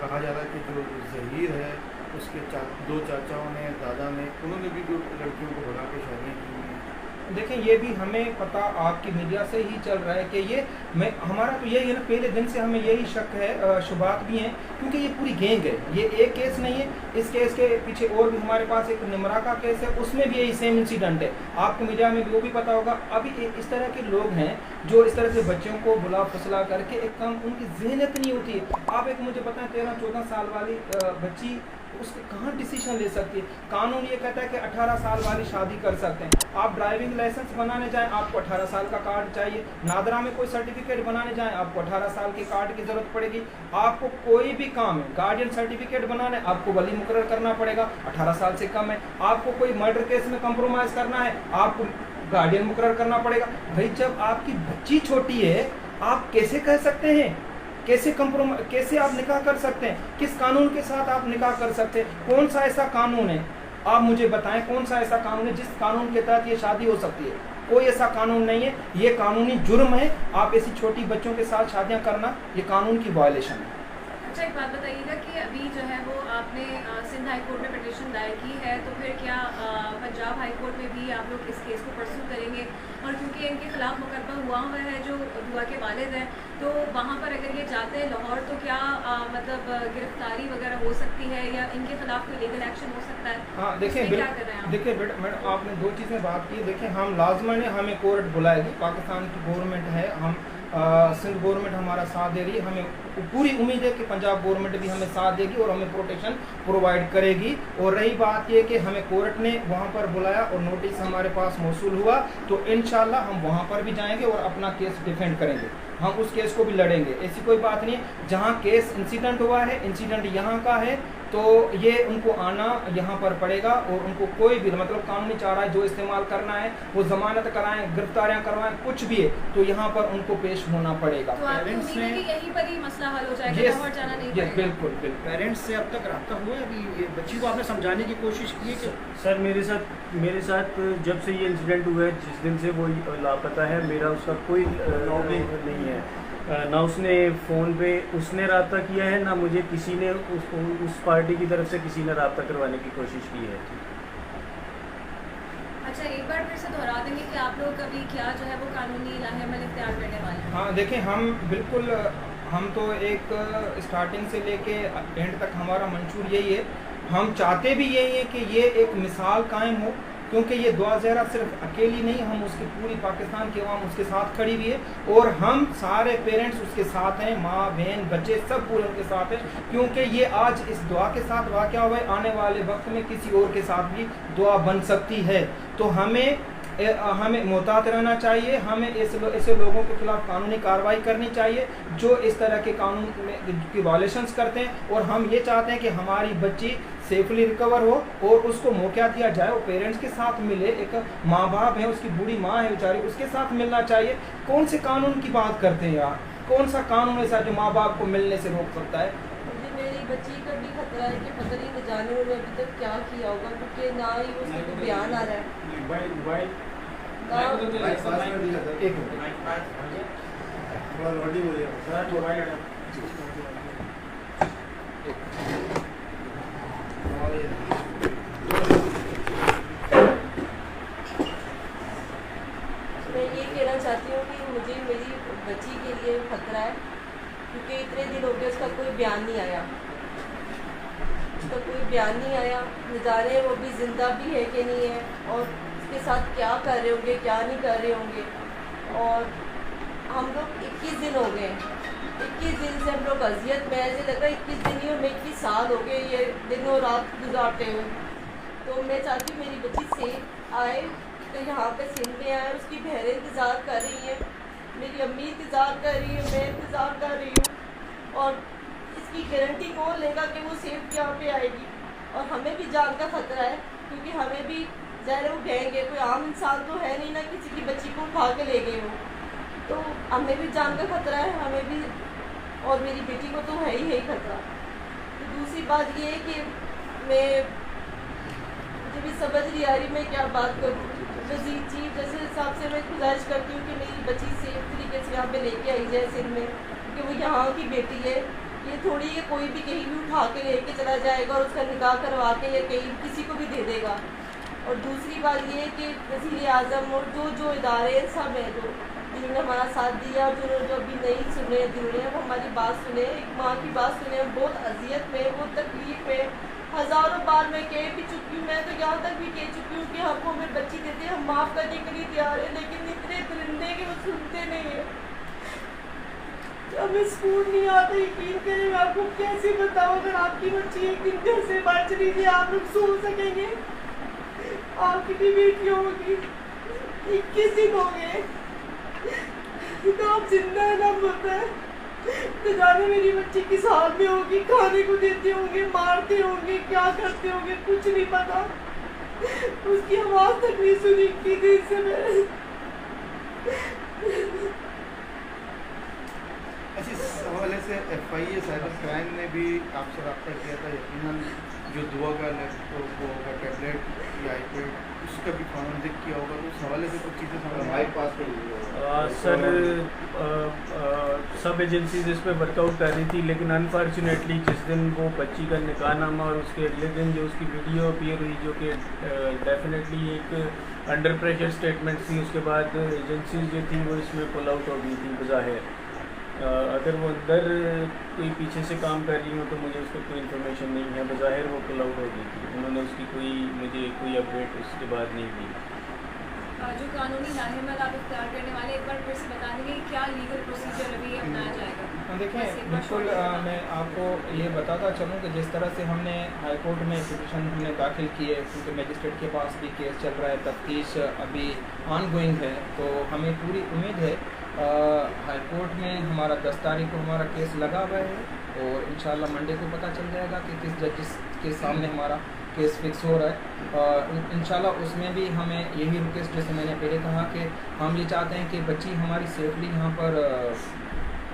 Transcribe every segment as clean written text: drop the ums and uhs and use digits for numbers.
कहा जा रहा है कि जो ज़हीर है उसके दो चाचाओं ने, दादा ने, उन्होंने भी दो लड़कियों को भगा के शादियाँ की हैं। देखें, ये भी हमें पता आपकी मीडिया से ही चल रहा है कि ये हमारा तो यही है ना, पहले दिन से हमें यही शक है, शुबात भी हैं, क्योंकि ये पूरी गैंग है। ये एक केस नहीं है, इस केस के पीछे और भी हमारे पास एक निमरा का केस है, उसमें भी यही सेम इंसिडेंट है। आपको मीडिया में भी वो भी पता होगा। अभी इस तरह के लोग हैं जो इस तरह से बच्चों को बुला फुसला करके, एक काम उनकी ज़हनियत नहीं होती है। आप एक मुझे बताएं, 13-14 साल वाली बच्ची उसको कहाँ डिसीजन ले सकती है? कानून ये कहता है कि 18 साल वाली शादी कर सकते हैं। आप ड्राइविंग लाइसेंस बनाने जाएं, आपको 18 साल का कार्ड चाहिए। नादरा में कोई सर्टिफिकेट बनाने जाएं, आपको 18 साल के कार्ड की ज़रूरत पड़ेगी। आपको कोई भी काम है, गार्डियन सर्टिफिकेट बनाना है, आपको वली मुकर्रर करना पड़ेगा, 18 साल से कम है। आपको कोई मर्डर केस में कंप्रोमाइज़ करना है, आपको गार्डियन मुकर्रर करना पड़ेगा। भाई, जब आपकी बच्ची छोटी है, आप कैसे कह सकते हैं? कैसे आप निकाह कर सकते हैं? किस कानून के साथ आप निकाह कर सकते हैं? कौन सा ऐसा कानून है? आप मुझे बताएं, कौन सा ऐसा कानून है जिस कानून के तहत ये शादी हो सकती है? कोई ऐसा कानून नहीं है। ये कानूनी जुर्म है। आप ऐसी छोटी बच्चों के साथ शादियां करना, ये कानून की वायलेशन है। अच्छा, एक बात बताइएगा कि अभी जो है वो आपने सिंध हाई कोर्ट में पिटीशन दायर की है, तो फिर क्या पंजाब हाई कोर्ट में भी आप लोग इस केस को परसू करेंगे? और क्योंकि इनके खिलाफ मुकदमा हुआ है, जो दुआ के वालिद हैं, तो वहाँ पर अगर ये जाते हैं लाहौर, तो क्या मतलब गिरफ्तारी वगैरह हो सकती है या इनके खिलाफ कोई लीगल एक्शन हो सकता है? हाँ, देखिए क्या कर रहे हैं आप? देखिए मैडम, आपने दो चीज़ें बात की। देखिए, हम लाजमन है, हमें कोर्ट बुलाएगी, पाकिस्तान की गवर्नमेंट है, हम सिंध गवर्नमेंट हमारा साथ दे रही है। हमें पूरी उम्मीद है कि पंजाब गवर्नमेंट भी हमें साथ देगी और हमें प्रोटेक्शन प्रोवाइड करेगी। और रही बात ये कि हमें कोर्ट ने वहाँ पर बुलाया और नोटिस हमारे पास मौसूल हुआ, तो इंशाल्लाह हम वहाँ पर भी जाएंगे और अपना केस डिफेंड करेंगे। हम उस केस को भी लड़ेंगे, ऐसी कोई बात नहीं है। जहाँ केस इंसिडेंट हुआ है, इंसिडेंट यहाँ का है, तो ये उनको आना यहाँ पर पड़ेगा। और उनको कोई भी मतलब कानूनी चारा जो इस्तेमाल करना है, वो जमानत कराएं, गिरफ्तारियाँ करवाएं, कुछ भी है, तो यहाँ पर उनको पेश होना पड़ेगा। तो पेरेंट्स ने यहीं पर ही मसला हल हो जाएगा, लाहौर जाना नहीं पड़ेगा? बिल्कुल बिल्कुल। पेरेंट्स से अब तक रब्ता हुआ है? अभी ये बच्ची को आपने समझाने की कोशिश की है कि सर, मेरे साथ जब से ये इंसिडेंट हुआ है, जिस दिन से वो लापता है, मेरा उसका कोई नहीं है। ना उसने फ़ोन पे उसने रब्ता किया है, ना मुझे किसी ने उस पार्टी की तरफ से किसी ने रब्ता करवाने की कोशिश की है। अच्छा, एक बार फिर से दोहरा देंगे कि आप लोग अभी क्या जो है वो कानूनी लाहेमल इख्तियार करने वाले हैं? हाँ, देखें, हम बिल्कुल, हम तो एक स्टार्टिंग से लेके एंड तक हमारा मंशूर यही है। हम चाहते भी यही है कि ये एक मिसाल कायम हो, क्योंकि ये दुआ ज़हरा सिर्फ अकेली नहीं, हम उसकी पूरी पाकिस्तान की आवाम उसके साथ खड़ी हुई है और हम सारे पेरेंट्स उसके साथ हैं, माँ बहन बच्चे सब पूरे उनके साथ हैं। क्योंकि ये आज इस दुआ के साथ वाक़या हुआ है, आने वाले वक्त में किसी और के साथ भी दुआ बन सकती है। तो हमें मोहतात रहना चाहिए। हमें ऐसे लोगों के खिलाफ कानूनी कार्रवाई करनी चाहिए जो इस तरह के कानून की वायलेशंस करते हैं। और हम ये चाहते हैं कि हमारी बच्ची सेफली रिकवर हो और उसको मौका दिया जाए, वो पेरेंट्स के साथ मिले। एक माँ बाप है, उसकी बूढ़ी माँ है बेचारी, उसके साथ मिलना चाहिए। कौन से कानून की बात करते हैं यार? कौन सा कानून ऐसा जो माँ बाप को मिलने से रोक सकता है? मुझे मेरी बच्ची का भी खतरा है कि पता नहीं न जाने उन्होंने अभी तक क्या किया होगा, क्योंकि ना ही उसमें कोई बयान आ रहा है मैं ये कहना चाहती हूँ कि मुझे मेरी बच्ची के लिए खतरा है, क्योंकि इतने दिन हो गए उसका कोई बयान नहीं आया, उसका कोई बयान नहीं आया। न जाने वो भी ज़िंदा भी है कि नहीं है, और उसके साथ क्या कर रहे होंगे, क्या नहीं कर रहे होंगे। और हम लोग 21 दिन हो गए, 21 दिन से हम लोग अजियत में, ऐसे लग रहा है 21 दिन ही, हमें 21 साल हो गए ये दिन और रात गुजारते हुए। तो मैं चाहती हूँ मेरी बच्ची सेफ आए, तो यहाँ पे सिंध में आए। उसकी बहनें इंतज़ार कर रही हैं, मेरी अम्मी इंतज़ार कर रही है, मैं इंतज़ार कर रही हूँ। और इसकी गारंटी कौन लेगा कि वो सेफ यहाँ पे आएगी? और हमें भी जान का खतरा है, क्योंकि हमें भी ज़ाहिर वो गएंगे, कोई आम इंसान तो है नहीं ना किसी की बच्ची को उठा के ले गए हो, तो हमें भी जान का खतरा है, हमें भी, और मेरी बेटी को तो है ही खतरा। तो दूसरी बात ये है कि मुझे भी समझ नहीं आ रही मैं क्या बात करूँ। वज़ीर चीफ जैसे साहब से मैं गुजारिश करती हूँ कि मेरी बच्ची सेफ तरीके से यहाँ पे लेके आई जाए सिंध में, क्योंकि वो यहाँ की बेटी है, ये थोड़ी है कोई भी कहीं भी उठा के लेके चला जाएगा और उसका निकाह करवा के या कहीं किसी को भी दे देगा। और दूसरी बात ये है कि वज़ीर आज़म और जो इदारे सब हैं जो जिन्होंने हमारा साथ दिया और जो अभी नहीं सुने, जिन्होंने हमारी बात सुने, एक माँ की बात सुने, बहुत अजियत में, बहुत तकलीफ में, हज़ारों बार मैं कह भी चुकी हूँ, मैं तो यहाँ तक भी कह चुकी हूँ कि हमको हमें बच्ची देते, हम माफ़ करने के लिए तैयार हैं, लेकिन इतने दरिंदे कि वो सुनते नहीं हैं। हमें स्कूल नहीं आता, यकीन करें मैं आपको कैसे बताऊँ, अगर आपकी बच्ची एक दिन घर से बाहर चली जाए आप लोग सो सकेंगे? आपकी भी बेटी होगी, 21 दिन हो गए तो आप जिंदा है ना होता है, तो जाने मेरी बच्ची किस हाल में होगी, खाने को देते होंगे, मारते होंगे, क्या करते होंगे कुछ नहीं पता, उसकी आवाज़ तक नहीं सुनी की दिन से मैंने। अच्छा, इस हवाले से FIA साइबर क्राइम ने भी आपसे रब्ता किया था, यकीनन जो दुआ का लैपटॉप होगा, टैबलेट या iPad, उसका भी कानून जिक्र किया होगा, तो उस हवाले से कुछ चीज़ें हमारे पास सर सब एजेंसीज इस पर वर्कआउट कर रही थी, लेकिन अनफॉर्चुनेटली जिस दिन वो बच्ची का निकाहनामा और उसके अगले दिन जो उसकी वीडियो अपीयर हुई, जो कि डेफिनेटली एक अंडर प्रेशर स्टेटमेंट थी, उसके बाद एजेंसीज जो थी वो इसमें पुल आउट हो गई थी बज़ाहिर। अगर वो अंदर कोई पीछे से काम कर रही हो तो मुझे उसका कोई इन्फॉर्मेशन नहीं है, बज़ाहिर वो पुल आउट हो गई थी, उन्होंने उसकी मुझे कोई अपडेट उसके बाद नहीं दी। जो कानूनी लाहेमत आप इख्तियार करने वाले, एक बार फिर से बता देंगे क्या लीगल प्रोसीजर अभी अपनाया जाएगा? देखें, बिल्कुल मैं आपको ये बताता चलूँ कि जिस तरह से हमने हाई कोर्ट में पिटीशन हमने दाखिल किए, क्योंकि मजिस्ट्रेट के पास भी केस चल रहा है, तफ्तीश अभी ऑन गोइंग है, तो हमें पूरी उम्मीद है हाई कोर्ट में हमारा 10 तारीख को हमारा केस लगा हुआ है और इंशाल्लाह मंडे को पता चल जाएगा कि किस जजिस के सामने हमारा केस फिक्स हो रहा है। इंशाल्लाह उसमें भी हमें यही रिक्वेस्ट, जैसे मैंने पहले कहा कि हम ये चाहते हैं कि बच्ची हमारी सेफली यहाँ पर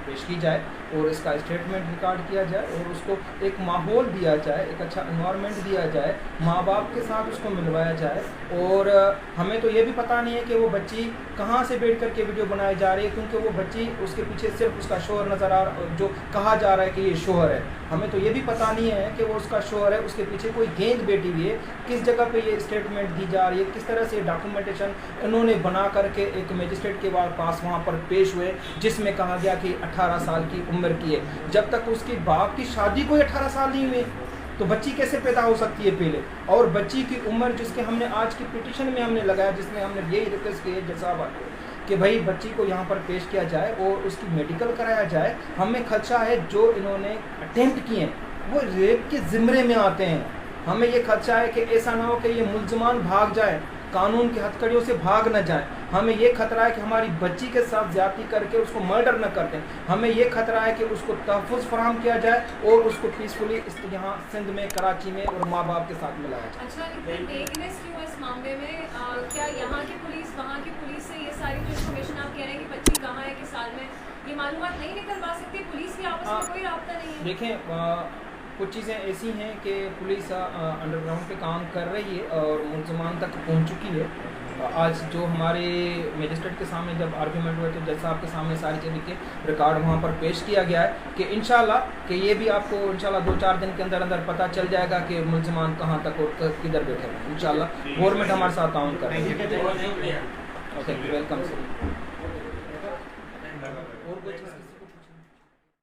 पेश की जाए और इसका स्टेटमेंट रिकॉर्ड किया जाए और उसको एक माहौल दिया जाए, एक अच्छा इन्वायरमेंट दिया जाए, माँ बाप के साथ उसको मिलवाया जाए। और हमें तो ये भी पता नहीं है कि वो बच्ची कहाँ से बैठ करके वीडियो बनाई जा रही है, क्योंकि वो बच्ची उसके पीछे सिर्फ उसका शोहर नज़र आ रहा, जो कहा जा रहा है कि ये शोहर है, हमें तो ये भी पता नहीं है कि वो उसका शोहर है, उसके पीछे कोई गेंद बैठी हुई है, किस जगह पे ये स्टेटमेंट दी जा रही है, किस तरह से डॉक्यूमेंटेशन इन्होंने बना करके एक मजिस्ट्रेट के पास वहाँ पर पेश हुए, जिसमें कहा गया कि 18 साल की उम्र की है। जब तक उसके बाप की शादी कोई 18 साल नहीं हुई तो बच्ची कैसे पैदा हो सकती है पहले? और बच्ची की उम्र जिसके हमने आज की पिटीशन में हमने लगाया, जिसमें हमने यही रिक्वेस्ट की है जज साहब कि भाई बच्ची को यहाँ पर पेश किया जाए और उसकी मेडिकल कराया जाए। हमें खदशा है जो इन्होंने अटेम्प्ट किए हैं वो रेप के ज़िम्मे में आते हैं, हमें ये खदशा है कि ऐसा ना हो कि ये मुल्ज़मान भाग जाए, कानून की हथकड़ियों से भाग न जाए। हमें ये खतरा है कि हमारी बच्ची के साथ ज्यादती करके उसको मर्डर न कर दें। हमें ये खतरा है कि उसको तहफ़्फ़ुज़ फराहम किया जाए और उसको पीसफुली यहाँ सिंध में, कराची में और माँ बाप के साथ मिलाया जाए। अच्छा, इतनी वेगनेस क्यों इस मामले में? क्या यहाँ की पुलिस, वहाँ की पुलिस से ये सारी जो इन्फॉर्मेशन आप कह रहे हैं कि बच्ची कहाँ है, किस साल में, ये मालूमात नहीं निकलवा सकती? पुलिस की आपस में कोई राब्ता नहीं है? देखें, कुछ चीज़ें ऐसी हैं कि पुलिस अंडरग्राउंड पे काम कर रही है और मुल्ज़मान तक पहुंच चुकी है। आज जो हमारे मजिस्ट्रेट के सामने जब आर्गूमेंट हुए तो जज साहब के सामने सारी चीज़ें के रिकॉर्ड वहाँ पर पेश किया गया है कि इंशाल्लाह कि ये भी आपको इंशाल्लाह 2-4 दिन के अंदर अंदर पता चल जाएगा कि मुल्ज़मान कहाँ तक और किधर बैठे हैं। इंशाल्लाह गवर्नमेंट हमारे साथ ताउन कर रही है। Okay, welcome sir. और कोई चीज़